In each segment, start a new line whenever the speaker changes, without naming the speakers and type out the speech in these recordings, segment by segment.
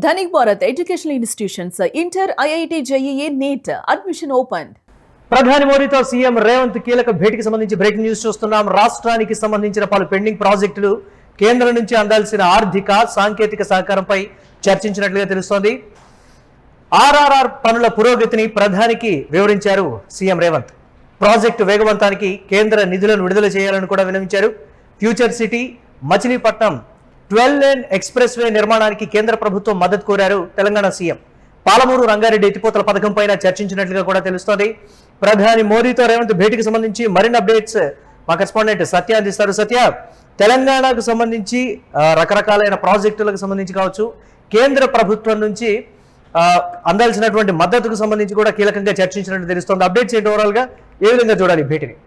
Dhanik Bharat Educational Institutions, Inter, IIT, JEE, NEET, admission opened.
ప్రధాని మోదీతో CM Revanth కీలక భేటీకి సంబంధించి బ్రేకింగ్ న్యూస్ చూస్తున్నాం. రాష్ట్రానికి సంబంధించిన పలు పెండింగ్ ప్రాజెక్టులు కేంద్రం నుంచి అందాల్సిన ఆర్థిక సాంకేతిక సహకారంపై చర్చించినట్లుగా తెలుస్తోంది. ఆర్ఆర్ఆర్ పనుల పురోగతిని ప్రధానికి వివరించారు సీఎం రేవంత్. ప్రాజెక్టు వేగవంతానికి కేంద్ర నిధులను విడుదల చేయాలని కూడా విన్నవించారు. Future city Machilipatnam 12 lane express way నిర్మాణానికి కేంద్ర ప్రభుత్వం మద్దతు కోరారు తెలంగాణ సీఎం. పాలమూరు రంగారెడ్డి ఎత్తిపోతల పథకం పైన చర్చించినట్లుగా కూడా తెలుస్తోంది. ప్రధాని మోదీతో రేవంత్ భేటీకి సంబంధించి మరిన్ని అప్డేట్స్ మా కరెస్పాండెంట్ సత్య అందిస్తారు. సత్య, తెలంగాణకు సంబంధించి రకరకాలైన ప్రాజెక్టులకు సంబంధించి కావచ్చు, కేంద్ర ప్రభుత్వం నుంచి అందాల్సినటువంటి మద్దతుకు సంబంధించి కూడా కీలకంగా చర్చించినట్టు తెలుస్తోంది. అప్డేట్స్ ఏంటి, ఓవరాల్ గా ఏ విధంగా చూడాలి భేటీని?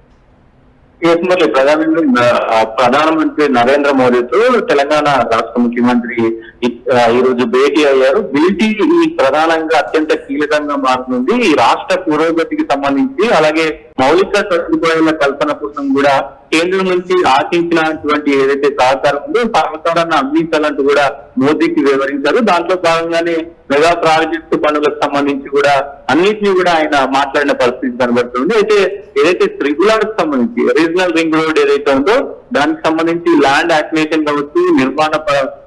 ప్రధానమంత్రి నరేంద్ర మోదీతో తెలంగాణ రాష్ట్ర ముఖ్యమంత్రి ఈ రోజు భేటీ అయ్యారు. భేటీ ప్రధానంగా అత్యంత కీలకంగా మారుతుంది. ఈ రాష్ట్ర పురోగతికి సంబంధించి, అలాగే మౌలిక సదుపాయాల కల్పన కోసం కూడా కేంద్రం నుంచి ఆశించినటువంటి ఏదైతే సహకారం ఉందో సహకారాన్ని అందించాలంటూ కూడా మోదీకి వివరించారు. దాంట్లో భాగంగానే మెగా ప్రాజెక్టు పనులకు సంబంధించి కూడా అన్నింటినీ కూడా ఆయన మాట్లాడిన పరిస్థితి కనబడుతుంది. అయితే ఏదైతే త్రిపురాకు సంబంధించి రీజనల్ రింగ్ రోడ్ ఏదైతే ఉందో దానికి సంబంధించి ల్యాండ్ యాక్విజిషన్ కావచ్చు, నిర్మాణ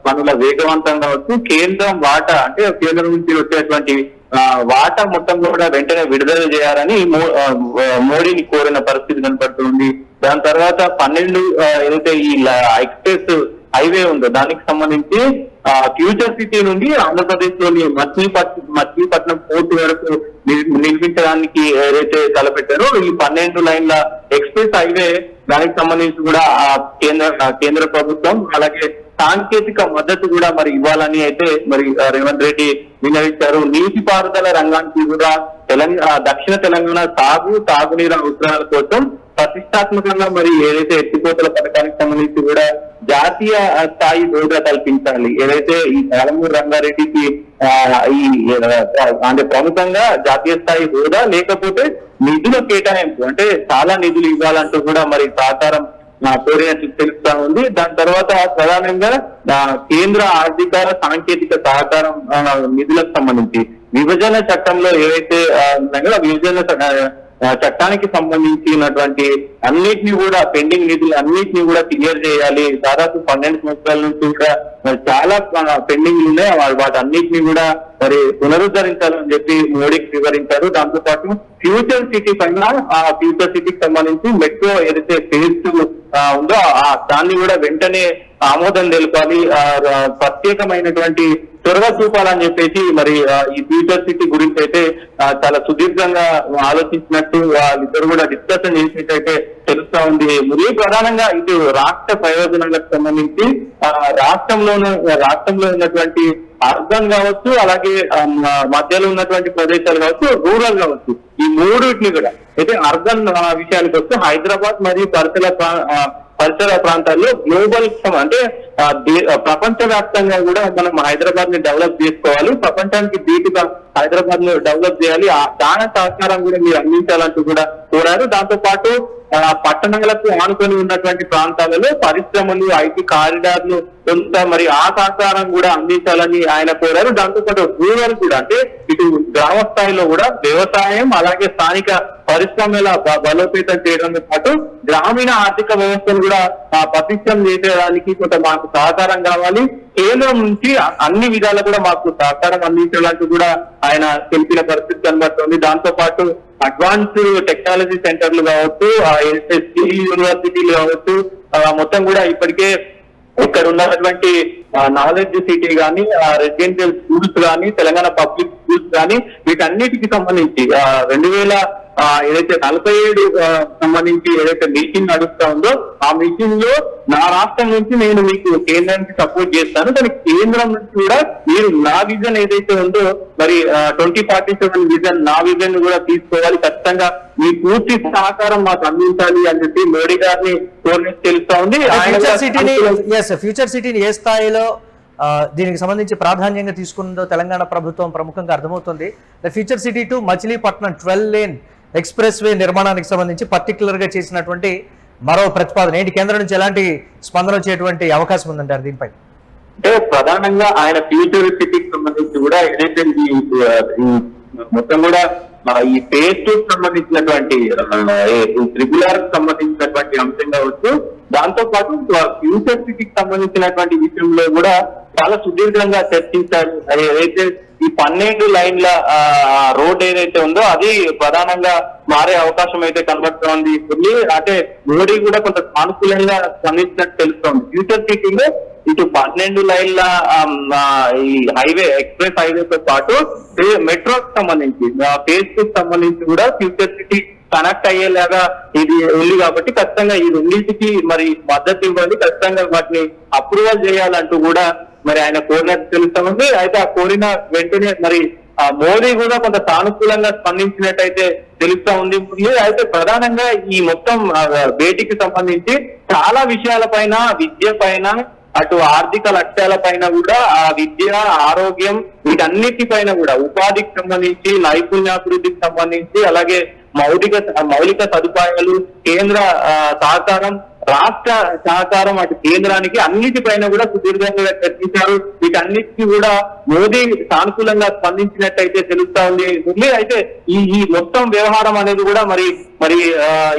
పనుల వేగవంతం కావచ్చు, కేంద్రం వాటా అంటే కేంద్రం నుంచి వచ్చేటువంటి వాటా మొత్తం కూడా వెంటనే విడుదల చేయాలని మోడీని కోరిన పరిస్థితి కనపడుతుంది. దాని తర్వాత 12 ఏదైతే ఈ ఎక్స్ప్రెస్ హైవే ఉందో దానికి సంబంధించి ఫ్యూచర్ సిటీ నుండి ఆంధ్రప్రదేశ్ లోని మచిలీపట్నం పోర్టు వరకు నిర్మించడానికి ఏదైతే తలపెట్టారో ఈ 12 లైన్ల ఎక్స్ప్రెస్ హైవే దానికి సంబంధించి కూడా కేంద్ర ప్రభుత్వం అలాగే సాంకేతిక మద్దతు కూడా మరి ఇవ్వాలని అయితే మరి రేవంత్ రెడ్డి విన్నవించారు. నీటిపారుదల రంగానికి కూడా దక్షిణ తెలంగాణ తాగునీరు అవసరాల కోసం ప్రతిష్టాత్మకంగా మరి ఏదైతే ఎత్తిపోతల పథకానికి సంబంధించి కూడా జాతీయ స్థాయి హోదా కల్పించాలి. ఏదైతే ఈ పాలమూరు రంగారెడ్డికి అంటే ప్రముఖంగా జాతీయ స్థాయి హోదా లేకపోతే నిధుల కేటాయింపు అంటే చాలా నిధులు ఇవ్వాలంటూ కూడా మరి సహకారం కోరినట్లు తెలుస్తా ఉంది. దాని తర్వాత ప్రధానంగా కేంద్ర ఆర్థిక సాంకేతిక సహకారం నిధులకు సంబంధించి విభజన చట్టంలో ఏవైతే ఉన్నాయో విభజన చట్టానికి సంబంధించినటువంటి అన్నిటినీ కూడా పెండింగ్ నిధులు అన్నిటినీ కూడా క్లియర్ చేయాలి. దాదాపు 12 సంవత్సరాల నుంచి కూడా చాలా పెండింగ్లు ఉన్నాయి. వాటి అన్నిటినీ కూడా మరి పునరుద్ధరించాలని చెప్పి మోడీకి వివరించారు. దాంతో పాటు ఫ్యూచర్ సిటీ పైన ఆ ఫ్యూచర్ సిటీకి సంబంధించి మెట్రో ఏదైతే ఫేజ్ ఉందో దాన్ని కూడా వెంటనే ఆమోదం తెలపాలి, ప్రత్యేకమైనటువంటి చొరవ చూపాలని చెప్పేసి మరి ఈ ఫ్యూచర్ సిటీ గురించి అయితే చాలా సుదీర్ఘంగా ఆలోచించినట్టు వాళ్ళిద్దరు కూడా డిస్కషన్ చేసినట్టయితే తెలుస్తా ఉంది. మరి ప్రధానంగా ఇటు రాష్ట్ర ప్రయోజనాలకు సంబంధించి రాష్ట్రంలో ఉన్నటువంటి అర్బన్ కావచ్చు, అలాగే మధ్యలో ఉన్నటువంటి ప్రదేశాలు కావచ్చు, రూరల్ కావచ్చు, ఈ మూడింటిని కూడా అయితే అర్బన్ విషయానికి వస్తే హైదరాబాద్ మరియు పరిసర ప్రాంతాల్లో గ్లోబల్ అంటే ప్రపంచ వ్యాప్తంగా కూడా మనం హైదరాబాద్ ని డెవలప్ చేసుకోవాలి, ప్రపంచానికి ధీటుగా హైదరాబాద్ ను డెవలప్ చేయాలి, దాని సహకారం కూడా మీరు అందించాలంటూ కూడా కోరారు. దాంతో పాటు పట్టణాలకు ఆనుకొని ఉన్నటువంటి ప్రాంతాలలో పరిశ్రమలు, ఐటీ కారిడార్లు కొంత మరి ఆ సహకారం కూడా అందించాలని ఆయన కోరారు. దాంతో పాటు రూరల్ కూడా అంటే ఇటు గ్రామ స్థాయిలో కూడా వ్యవసాయం అలాగే స్థానిక పరిశ్రమల బలోపేతం చేయడంతో పాటు గ్రామీణ ఆర్థిక వ్యవస్థను కూడా పటిష్టం చేసేదానికి కొంత మాకు సహకారం కావాలి, కేంద్రం నుంచి అన్ని విధాలు కూడా మాకు సహకారం అందించడానికి కూడా ఆయన తెలిపిన పరిస్థితి కనబడుతుంది. దాంతో పాటు అడ్వాన్స్డ్ టెక్నాలజీ సెంటర్లు కావచ్చు, స్కిల్ యూనివర్సిటీలు కావచ్చు, మొత్తం కూడా ఇప్పటికే ఇక్కడ ఉన్నటువంటి నాలెడ్జ్ సిటీ కానీ, రెసిడెన్షియల్ స్కూల్స్ కానీ, తెలంగాణ పబ్లిక్ స్కూల్స్ కానీ వీటన్నిటికి సంబంధించి 2047 సంబంధించి ఏదైతే మీటింగ్ నడుస్తా ఉందో ఆ మీటింగ్ లో నా రాష్ట్రం నుంచి నేను మీకు కేంద్రానికి సపోర్ట్ చేస్తాను, కానీ కేంద్రం నుంచి కూడా మీరు నా విజన్ ఏదైతే ఉందో మరి 2047 విజన్ నా విజన్ కూడా తీసుకోవాలి, ఖచ్చితంగా మీ పూర్తి సహకారం మాకు అందించాలి అని చెప్పి మోడీ గారిని కోరినట్టు తెలుస్తా ఉంది.
ఫ్యూచర్ సిటీని ఏ స్థాయిలో దీనికి సంబంధించి ప్రాధాన్యంగా తీసుకుందో తెలంగాణ ప్రభుత్వం ప్రముఖంగా అర్థమవుతుంది. Future city to Machilipatnam 12 lane express way నిర్మాణానికి సంబంధించి పర్టికులర్ గా చేసినటువంటి మరో ప్రతిపాదన ఏంటి? కేంద్రం నుంచి ఎలాంటి స్పందన వచ్చేటువంటి అవకాశం ఉందంటారు దీనిపై?
అంటే ప్రధానంగా ఆయన ఫ్యూచర్ సిటీకి సంబంధించి ఏదైతే ఈ మొత్తం కూడా ఈ ఫేజ్ 2 సంబంధించినటువంటి ట్రిపుల్ సంబంధించినటువంటి అంశం కావచ్చు, దాంతో పాటు ఫ్యూచర్ సిటీకి సంబంధించినటువంటి విషయంలో కూడా చాలా సుదీర్ఘంగా చర్చించారు. ఏదైతే ఈ 12 లైన్ల రోడ్ ఏదైతే ఉందో అది ప్రధానంగా మారే అవకాశం అయితే కనబడుతోంది. అంటే మోడీ కూడా కొంత సానుకూలంగా స్పందించినట్టు తెలుస్తోంది. ఫ్యూచర్ సిటీలో ఇటు 12 లైన్ల ఈ హైవే ఎక్స్ప్రెస్ హైవేతో పాటు మెట్రోకి సంబంధించి ఫేజ్ 2 సంబంధించి కూడా ఫ్యూచర్ సిటీ కనెక్ట్ అయ్యేలాగా ఇది ఉంది కాబట్టి ఖచ్చితంగా ఈ రెండింటికి మరి మద్దతు ఇవ్వాలి, ఖచ్చితంగా వాటిని అప్రూవల్ చేయాలంటూ కూడా మరి ఆయన కోరినట్టు తెలుస్తుంది. అయితే ఆ కోరిన వెంటనే మరి మోదీ కూడా కొంత సానుకూలంగా స్పందించినట్టయితే తెలుస్తా ఉంది. అయితే ప్రధానంగా ఈ మొత్తం భేటీకి సంబంధించి చాలా విషయాలపైన, విద్య పైన, అటు ఆర్థిక లక్ష్యాల పైన కూడా, ఆ విద్య, ఆరోగ్యం వీటన్నిటిపైన కూడా, ఉపాధికి సంబంధించి, నైపుణ్యాభివృద్ధికి సంబంధించి, అలాగే మౌలిక సదుపాయాలు, కేంద్ర సహకారం, రాష్ట్ర సహకారం, అటు కేంద్రానికి అన్నిటిపైన కూడా సుదీర్ఘంగా చర్చించారు. వీటన్నిటికీ కూడా మోదీ సానుకూలంగా స్పందించినట్టయితే తెలుస్తా ఉంది. అయితే ఈ మొత్తం వ్యవహారం అనేది కూడా మరి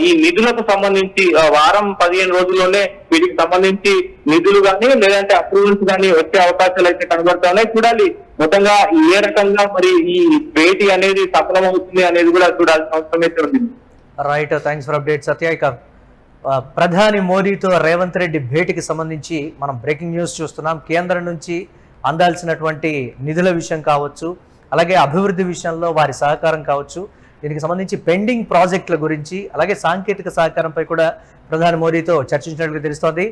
ఈ నిధులకు సంబంధించి వారం 15 రోజుల్లోనే వీటికి సంబంధించి నిధులు కానీ లేదంటే అప్రూవల్స్ కానీ వచ్చే అవకాశాలు అయితే కనబడతా ఉన్నాయి. చూడాలి మొత్తంగా ఏ రకంగా మరి ఈ భేటీ అనేది సఫలమవుతుంది అనేది కూడా చూడాల్సిన అవసరం అయితే ఉంది.
రైట్, థ్యాంక్స్ ఫర్ అప్డేట్ సత్య. ఇక ప్రధాని మోదీతో రేవంత్ రెడ్డి భేటీకి సంబంధించి మనం బ్రేకింగ్ న్యూస్ చూస్తున్నాం. కేంద్రం నుంచి అందాల్సినటువంటి నిధుల విషయం కావచ్చు, అలాగే అభివృద్ధి విషయంలో వారి సహకారం కావచ్చు, దీనికి సంబంధించి పెండింగ్ ప్రాజెక్టుల గురించి, అలాగే సాంకేతిక సహకారంపై కూడా ప్రధాని మోదీతో చర్చించినట్లుగా తెలుస్తోంది.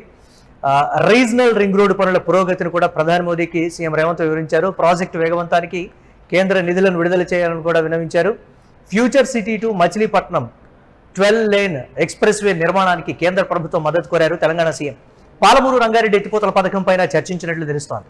రీజనల్ రింగ్ రోడ్డు పనుల పురోగతిని కూడా ప్రధాని మోదీకి సీఎం రేవంత్ వివరించారు. ప్రాజెక్టు వేగవంతానికి కేంద్ర నిధులను విడుదల చేయాలని కూడా విన్నవించారు. Future city to Machilipatnam 12 lane express way నిర్మాణానికి కేంద్ర ప్రభుత్వం మద్దతు కోరారు తెలంగాణ సీఎం. పాలమూరు రంగారెడ్డి ఎత్తిపోతల పథకం పైన చర్చించినట్లు తెలుస్తోంది.